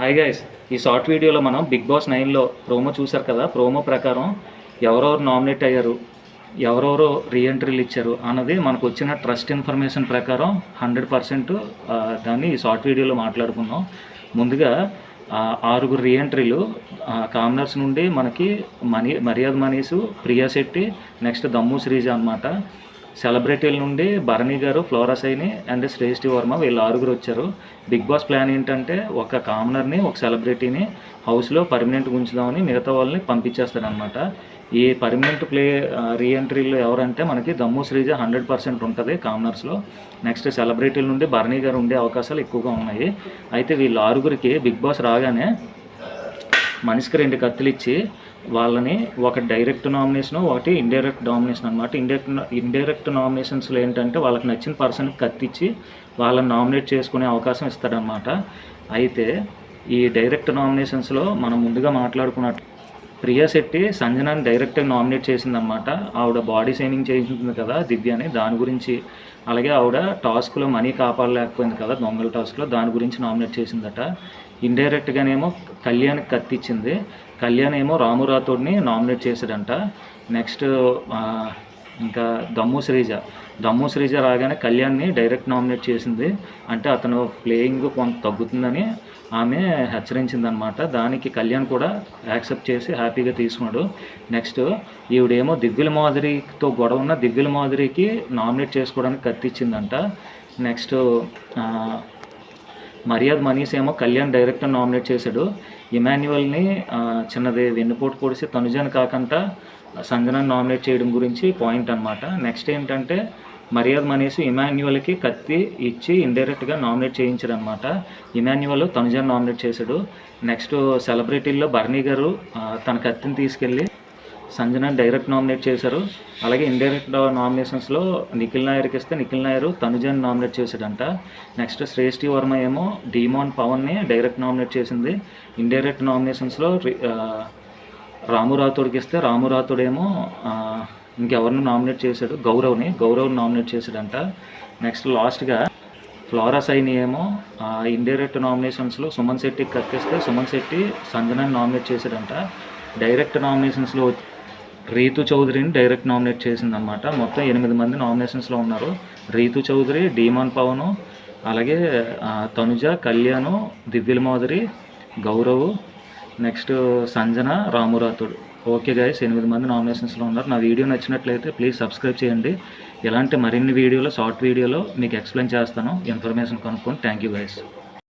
Hi guys, ఈ short వీడియోలో మనం బిగ్ బాస్ 9లో ప్రోమో చూశారు కదా. ప్రోమో ప్రకారం ఎవరెవరు నామినేట్ అయ్యారు, ఎవరెవరు రీఎంట్రీలు ఇచ్చారు అన్నది మనకు వచ్చిన ట్రస్ట్ ఇన్ఫర్మేషన్ ప్రకారం 100% దాన్ని ఈ షార్ట్ వీడియోలో మాట్లాడుకుందాం. ముందుగా 6 రీఎంట్రీలు కామనర్స్ నుండి మనకి మర్యాద మనీసు, ప్రియా శెట్టి, నెక్స్ట్ దమ్ము శ్రీజ అన్నమాట. సెలబ్రిటీల నుండి భరణి గారు, ఫ్లోరా సైని అండ్ శ్రేష్ఠి వర్మ వీళ్ళు 6 వచ్చారు. బిగ్ బాస్ ప్లాన్ ఏంటంటే ఒక కామనర్ని, ఒక సెలబ్రిటీని హౌస్లో పర్మనెంట్గా ఉంచుదామని మిగతా వాళ్ళని పంపించేస్తారనమాట. ఈ పర్మనెంట్ రీఎంట్రీలో ఎవరంటే మనకి దమ్ము శ్రీజ 100% ఉంటుంది కామనర్స్లో. నెక్స్ట్ సెలబ్రిటీల నుండి భరణి గారు ఉండే అవకాశాలు ఎక్కువగా ఉన్నాయి. అయితే వీళ్ళు 6కి బిగ్ బాస్ రాగానే మనిషికి 2 కత్తులు ఇచ్చి వాళ్ళని ఒక డైరెక్ట్ నామినేషన్, ఒకటి ఇండైరెక్ట్ నామినేషన్ అనమాట. ఇండైరెక్ట్ నామినేషన్స్లో ఏంటంటే వాళ్ళకి నచ్చిన పర్సన్కి కత్తిచ్చి వాళ్ళని నామినేట్ చేసుకునే అవకాశం ఇస్తాడనమాట. అయితే ఈ డైరెక్ట్ నామినేషన్స్లో మనం ముందుగా మాట్లాడుకున్నట్టు ప్రియా శెట్టి సంజనాని డైరెక్ట్గా నామినేట్ చేసిందనమాట. ఆవిడ బాడీ షేమింగ్ చేసింది కదా దివ్యాని, దాని గురించి. అలాగే ఆవిడ టాస్క్లో మనీ కాపాడలేకపోయింది కదా దొంగల టాస్క్లో, దాని గురించి నామినేట్ చేసిందట. ఇండైరెక్ట్గానేమో కళ్యాణ్కి కత్తిచ్చింది. కళ్యాణ్ ఏమో రాము రాథోడ్ని నామినేట్ చేశాడంట. నెక్స్ట్ ఇంకా దమ్ము శ్రీజ రాగానే కళ్యాణ్ని డైరెక్ట్ నామినేట్ చేసింది. అంటే అతను ప్లేయింగ్ కొంత తగ్గుతుందని ఆమె హెచ్చరించిందనమాట. దానికి కళ్యాణ్ కూడా యాక్సెప్ట్ చేసి హ్యాపీగా తీసుకున్నాడు. నెక్స్ట్ ఈవిడేమో దివ్యల మాధురితో గొడవ ఉన్న దివ్యల మాధురికి నామినేట్ చేసుకోవడానికి కత్తిచ్చిందంట. నెక్స్ట్ మర్యాద మనీస్ ఏమో కళ్యాణ్ డైరెక్ట్ నామినేట్ చేశాడు. ఇమాన్యువల్ని చిన్నది వెన్నుపోటు పొడిసి తనుజాని కాకుండా సంజనాన్ని నామినేట్ చేయడం గురించి పాయింట్ అనమాట. నెక్స్ట్ ఏంటంటే మర్యాద మనీస్ ఇమాన్యువల్కి కత్తి ఇచ్చి ఇండైరెక్ట్గా నామినేట్ చేయించాడు అనమాట. ఇమాన్యువల్ తనుజాన్ని నామినేట్ చేశాడు. నెక్స్ట్ సెలబ్రిటీల్లో భరణి గారు తన కత్తిని తీసుకెళ్ళి సంజనాన్ని డైరెక్ట్ నామినేట్ చేశారు. అలాగే ఇండైరెక్ట్ నామినేషన్స్లో నిఖిల్ నాయర్కి ఇస్తే నిఖిల్ నాయర్ తనుజాన్ని నామినేట్ చేశాడంట. నెక్స్ట్ శ్రేష్ఠి వర్మ ఏమో డీమాన్ పవన్ని డైరెక్ట్ నామినేట్ చేసింది. ఇండైరెక్ట్ నామినేషన్స్లో రాము రాథోడ్కి ఇస్తే రాము రాథోడ్ ఏమో ఇంకెవరిని నామినేట్ చేశాడు, గౌరవ్ని నామినేట్ చేశాడంట. నెక్స్ట్ లాస్ట్గా ఫ్లోరా సైని ఏమో ఇండైరెక్ట్ నామినేషన్స్లో సుమన్ శెట్టికి కక్కిస్తే సుమన్ శెట్టి సంజనాన్ని నామినేట్ చేశాడంట. డైరెక్ట్ నామినేషన్స్లో రీతు చౌదరిని డైరెక్ట్ నామినేట్ చేసిందనమాట. మొత్తం 8 మంది నామినేషన్స్లో ఉన్నారు. రీతు చౌదరి, డీమాన్ పవను, అలాగే తనుజ, కళ్యాణ్, దివ్యల మాధురి, గౌరవ్, నెక్స్ట్ సంజన, రాము రాథోడ్. ఓకే గైస్, 8 మంది నామినేషన్స్లో ఉన్నారు. నా వీడియో నచ్చినట్లయితే ప్లీజ్ సబ్స్క్రైబ్ చేయండి. ఇలాంటి మరిన్ని వీడియోలో, షార్ట్ వీడియోలో మీకు ఎక్స్ప్లెయిన్ చేస్తాను, ఇన్ఫర్మేషన్ కనుక్కొని. Thank you guys.